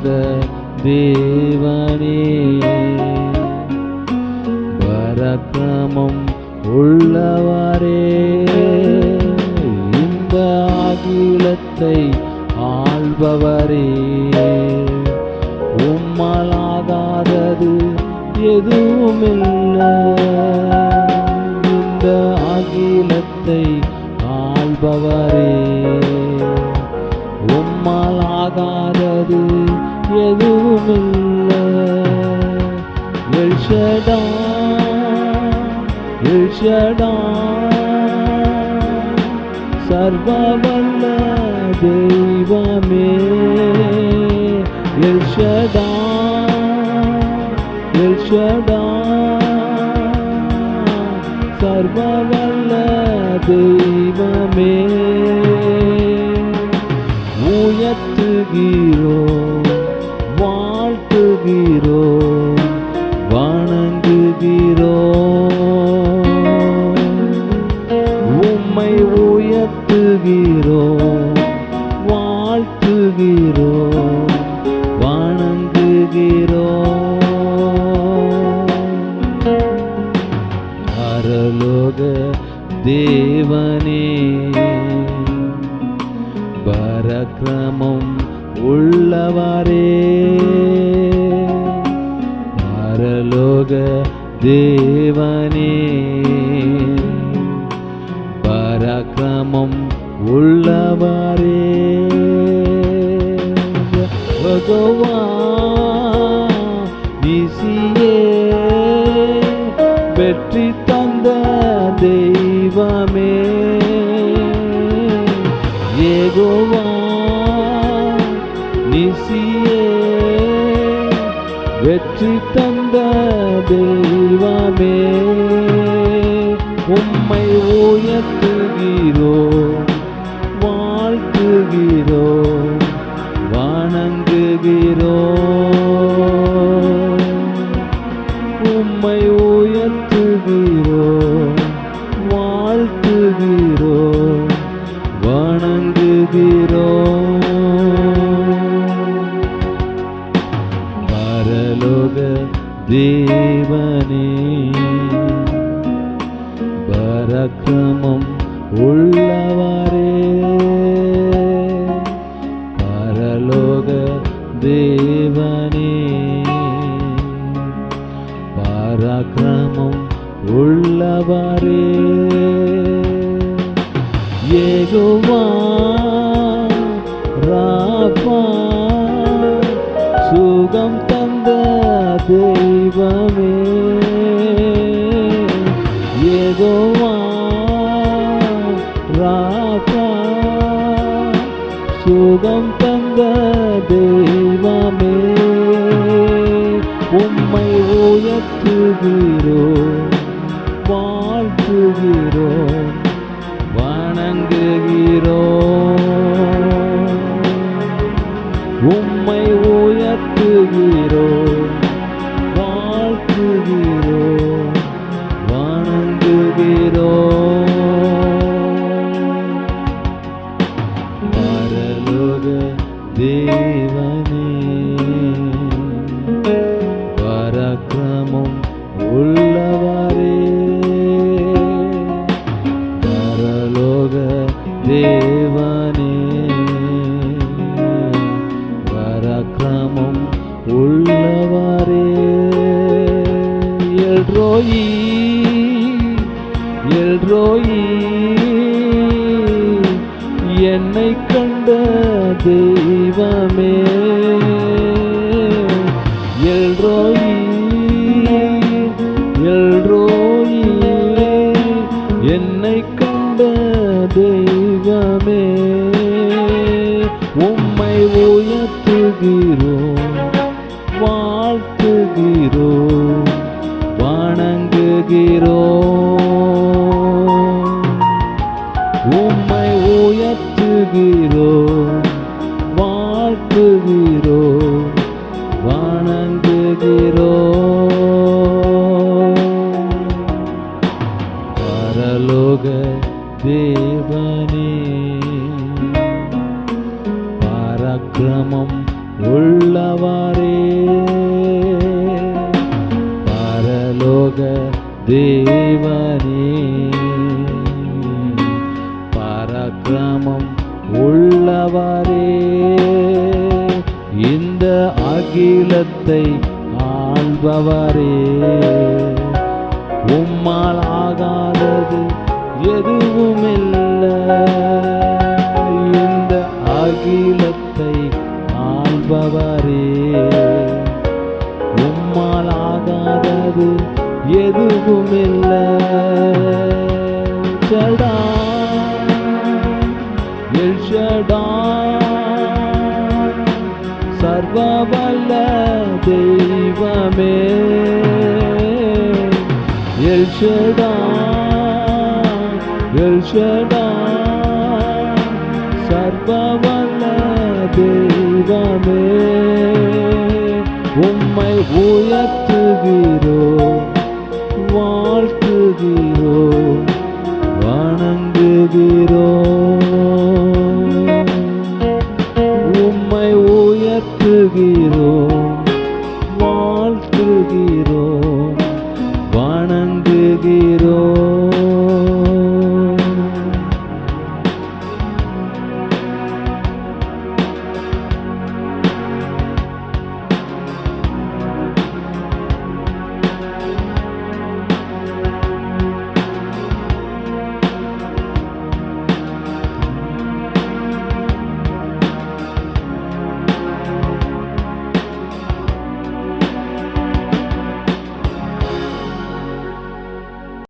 பரலோக தேவனே, பராக்கிரமம் உள்ளவரே, இந்த அகிலத்தை ஆள்பவரே, உம்மலாகாதது எதுவுமில்லை. இந்த அகிலத்தை ஆள்பவரே, உம்மலாகாதது எதுவுமில்லை. எல் ஷடாய், எல் ஷடாய், சர்வவல்ல தெய்வமே. எல் ஷடாய், எல் ஷடாய், சர்வவல்ல தெய்வமே. உயர்த்துகிறோம், வாழ்த்துகிறோம், வணங்குகிறோம். உம்மை உயர்த்துகிறோம், வாழ்த்துகிறோம், வணங்குகிறோம். பரலோக தேவனே, பராக்கிரமம் உள்ளவரே, பரலோக தேவனே, பராக்கிரமம் உள்ளவரே. யெகோவா நீசியே, வெற்றி தந்த தெய்வமே. யெகோவா நீசியே, வெற்றி தந்த தெய்வமே. உம்மை உயர்த்துகிறோம், வாழ்த்துகிறோம், வணங்குகிறோம். உம்மை உயர்த்துகிறோம், வாழ்த்துகிறோம், வணங்குகிறோம். பரலோக தேவனே, பராக்கிரமம் உள்ளவரே, பரலோக தேவனே, பராக்கிரமம் உள்ளவரே. யெகோவா ராபா, சுகம் தந்த தெய்வமே. யெகோவா ராபா, சுகம் தந்த தெய்வமே. உம்மை உயர்த்துகிறோம், வாழ்த்துகிறோம், வணங்குகிறோம். உம்மை உயர்த்துகிறோம், வாழ்த்துகிறோம், வணங்குகிறோம். பரலோக தேவனே, பராக்கிரமம் உள்ளவரே, பரலோக தேவனே, பராக்கிரமம் உள்ளவரே. எல்ரோயி, எல்ரோயி, என்னை கண்ட தெய்வமே. எல்ரோயி, எல்ரோயி, என்னை கண்ட தெய்வமே. உம்மை உயர்த்துகிறோம், வாழ்த்துகிறோம், வணங்குகிறோம். உம்மை உயர்த்துகிறோம், வாழ்த்துகிறோம், வணங்குகிறோம். பரலோக தேவனே, பராக்கிரமம் உள்ளவரே பரலோக தேவனே பராக்கிரமம் உள்ளவரே இந்த அகிலத்தை ஆள்பவரே உம்மால் ஆகாதது எதுவுமில்லை இந்த அகிலத்தை ஆள்பவரே உம்மால் ஆகாதது எதுவுமில்லை எல் ஷடாய் சர்வவல்ல தெய்வமே எல் ஷடாய் சர்வவல்ல தெய்வமே உம்மை உயர்த்துகிறோம் வாழ்த்துகிறோம் வணங்குகிறோம் உம்மை உயர்த்துகிறோம்